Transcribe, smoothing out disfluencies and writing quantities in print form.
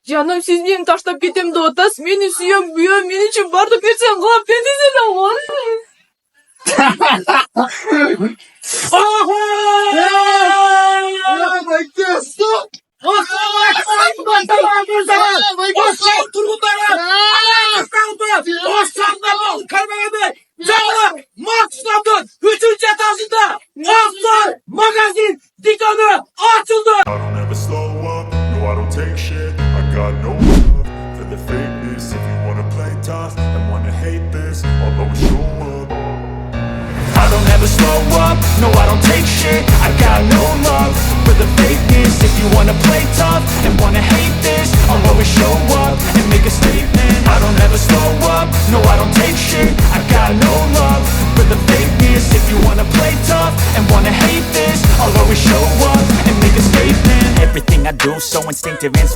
Жаным, сиз мени таштап кетем деп атасыз. Мени сүйөм, бүйөм, мен үчүн барды берсең кылап бер десең Üçüncü etajında OSOR magazin dükkanı açıldı. I don't ever slow up, no I don't take shit. I got no love for the fakeness. If you wanna play tough and wanna hate this, I'll always show up. I don't ever slow up, no I don't take shit. I got no love for the fakeness. If you wanna play tough and wanna hate this, I'll always show up and make a statement. I don't ever slow up, no I don't take shit. I got no love for the fakeness. If you wanna play tough and wanna hate this, I'll always show up and make a statement. Everything I do so instinctive and so